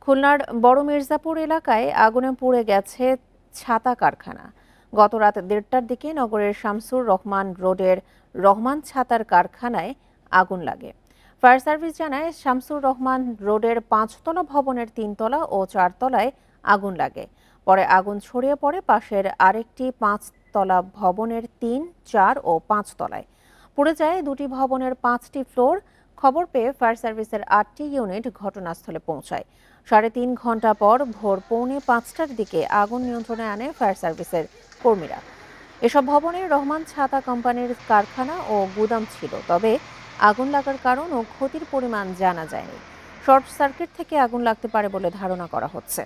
খুলনার বড় মির্জাপুর এলাকায় আগুনে পুড়ে গেছে ছাতা কারখানা। গত রাত ১:৩০টার দিকে নগরের শামসুর রহমান রোডের রহমান ছাতার কারখানায় আগুন লাগে। ফায়ার সার্ভিস জানায়, শামসুর রহমান রোডের ৫তলা ভবনের ৩তলা ও ৪তলায় আগুন লাগে। পরে আগুন ছড়িয়ে পড়ে পাশের আরেকটি ৫তলা ভবনের ৩, ৪ ও ৫ তলায়। পুড়ে যায় দুটি ভবনের ৫টি ফ্লোর। খবর পেয়ে ফায়ার সার্ভিসের ৮টি ইউনিট ঘটনাস্থলে পৌঁছায়। ৩.৫ ঘন্টা পর ভোর ৪:৫টার দিকে আগুন নিয়ন্ত্রণে আনে ফায়ার সার্ভিসের কর্মীরা। এসব ভবনে রহমান ছাতা কোম্পানির কারখানা ও গুদাম ছিল, তবে আগুন লাগার কারণ ও ক্ষতির পরিমাণ জানা যায়নি। শর্ট সার্কিট থেকে আগুন লাগতে পারে বলে ধারণা করা হচ্ছে।